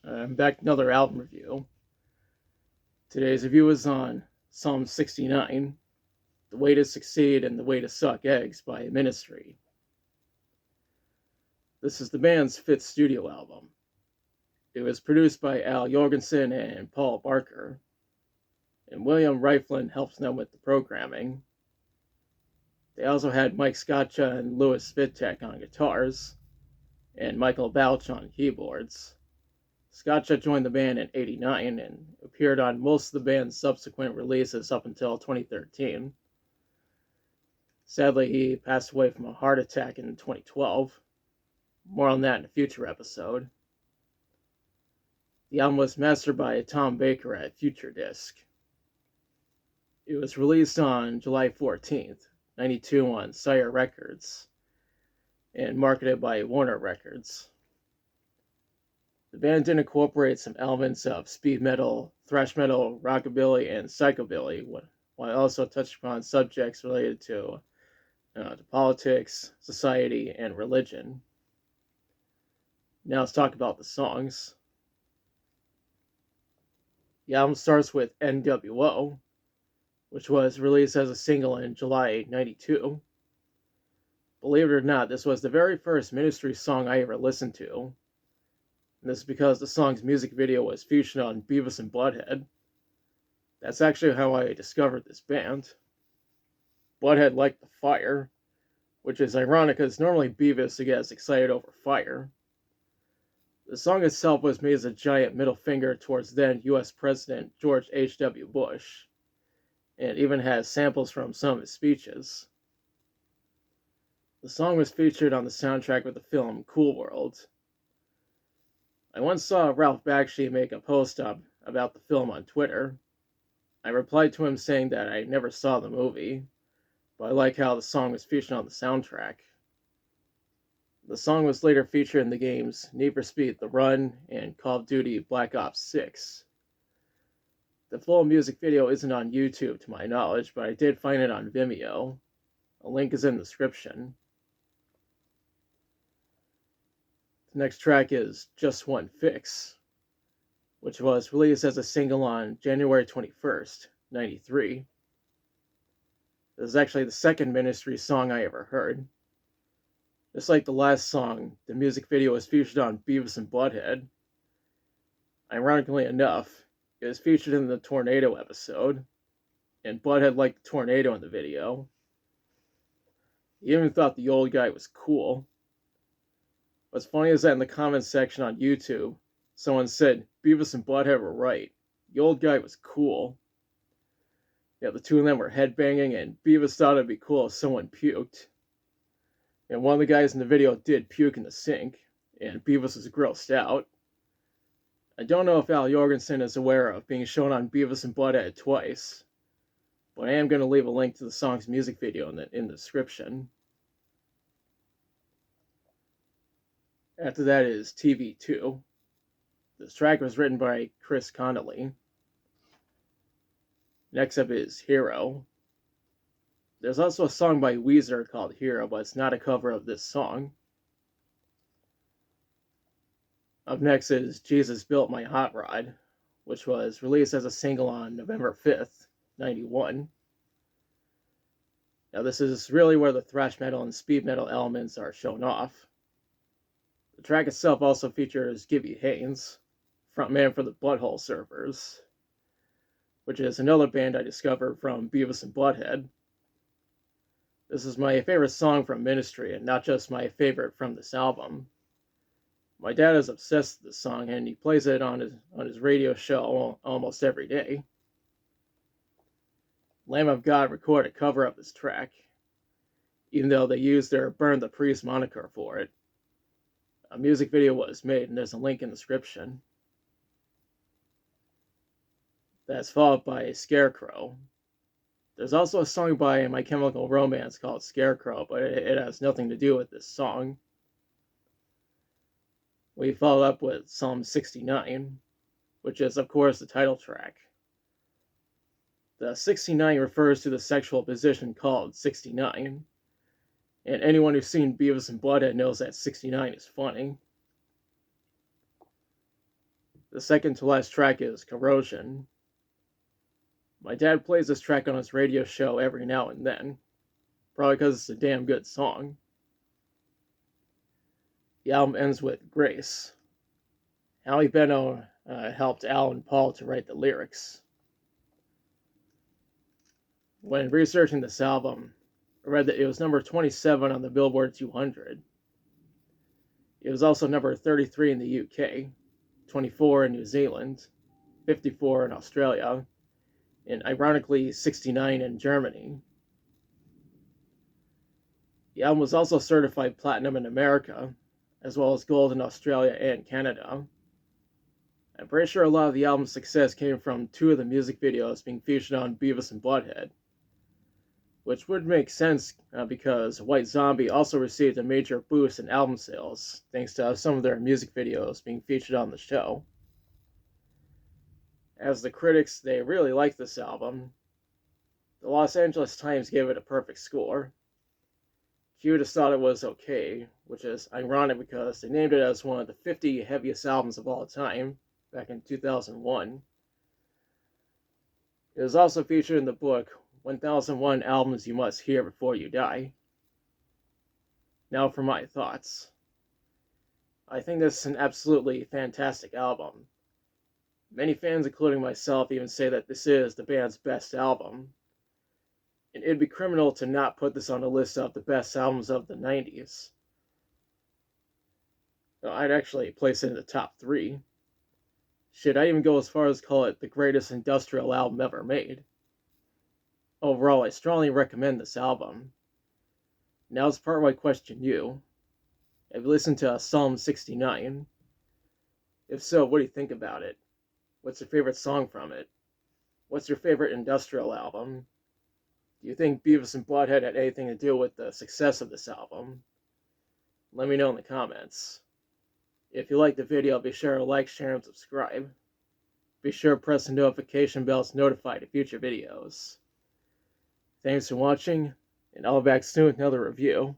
I'm back with another album review. Today's review is on Psalm 69, The Way to Succeed and the Way to Suck Eggs by Ministry. This is the band's fifth studio album. It was produced by Al Jorgensen and Paul Barker, and William Riflin helps them with the programming. They also had Mike Scotcha and Louis Vitek on guitars, and Michael Balch on keyboards. Scotcha joined the band in '89 and appeared on most of the band's subsequent releases up until 2013. Sadly, he passed away from a heart attack in 2012. More on that in a future episode. The album was mastered by Tom Baker at Future Disc. It was released on July 14th, 92 on Sire Records, and marketed by Warner Records. The band did incorporate some elements of speed metal, thrash metal, rockabilly, and psychobilly, while also touching upon subjects related to politics, society, and religion. Now let's talk about the songs. The album starts with NWO, which was released as a single in July '92. Believe it or not, this was the very first Ministry song I ever listened to. And this is because the song's music video was featured on Beavis and Butthead. That's actually how I discovered this band. Butthead liked the fire, which is ironic because normally Beavis gets excited over fire. The song itself was made as a giant middle finger towards then US President George H.W. Bush, and even has samples from some of his speeches. The song was featured on the soundtrack of the film Cool World. I once saw Ralph Bakshi make a post up about the film on Twitter. I replied to him saying that I never saw the movie, but I like how the song was featured on the soundtrack. The song was later featured in the games Need for Speed The Run and Call of Duty Black Ops 6. The full music video isn't on YouTube to my knowledge, but I did find it on Vimeo. A link is in the description. The next track is Just One Fix, which was released as a single on January 21st, '93. This is actually the second Ministry song I ever heard. Just like the last song, the music video was featured on Beavis and Butthead. Ironically enough, it was featured in the tornado episode, and Butthead liked the tornado in the video. He even thought the old guy was cool. What's funny is that in the comments section on YouTube, someone said Beavis and Butthead were right. The old guy was cool. Yeah, the two of them were headbanging, and Beavis thought it'd be cool if someone puked. And one of the guys in the video did puke in the sink, and Beavis was grossed out. I don't know if Al Jorgensen is aware of being shown on Beavis and Butthead twice, but I am going to leave a link to the song's music video in the description. After that is TV2. This track was written by Chris Connolly. Next up is Hero. There's also a song by Weezer called Hero, but it's not a cover of this song. Up next is Jesus Built My Hot Rod, which was released as a single on November 5th, '91. Now this is really where the thrash metal and speed metal elements are shown off. The track itself also features Gibby Haynes, frontman for the Butthole Surfers, which is another band I discovered from Beavis and Butthead. This is my favorite song from Ministry, and not just my favorite from this album. My dad is obsessed with this song, and he plays it on his radio show almost every day. Lamb of God recorded a cover of this track, even though they used their Burn the Priest moniker for it. A music video was made, and there's a link in the description. That's followed by Scarecrow. There's also a song by My Chemical Romance called Scarecrow, but it has nothing to do with this song. We follow up with Psalm 69, which is, of course, the title track. The 69 refers to the sexual position called 69, and anyone who's seen Beavis and Butthead knows that 69 is funny. The second to last track is Corrosion. My dad plays this track on his radio show every now and then, probably because it's a damn good song. The album ends with Grace. Howie Beno helped Al and Paul to write the lyrics. When researching this album, I read that it was number 27 on the Billboard 200. It was also number 33 in the UK, 24 in New Zealand, 54 in Australia, and ironically 69 in Germany. The album was also certified platinum in America, as well as gold in Australia and Canada. I'm pretty sure a lot of the album's success came from two of the music videos being featured on Beavis and Butthead, which would make sense because White Zombie also received a major boost in album sales thanks to some of their music videos being featured on the show. As the critics, they really liked this album. The Los Angeles Times gave it a perfect score. Q just thought it was okay, which is ironic because they named it as one of the 50 heaviest albums of all time back in 2001. It was also featured in the book 1001 Albums You Must Hear Before You Die. Now for my thoughts. I think this is an absolutely fantastic album. Many fans, including myself, even say that this is the band's best album. And it'd be criminal to not put this on the list of the best albums of the 90s. I'd actually place it in the top 3. Shit, I'd even go as far as call it the greatest industrial album ever made. Overall, I strongly recommend this album. Now it's part where I question you. Have you listened to Psalm 69? If so, what do you think about it? What's your favorite song from it? What's your favorite industrial album? Do you think Beavis and Butthead had anything to do with the success of this album? Let me know in the comments. If you liked the video, be sure to like, share, and subscribe. Be sure to press the notification bell to notify the future videos. Thanks for watching, and I'll be back soon with another review.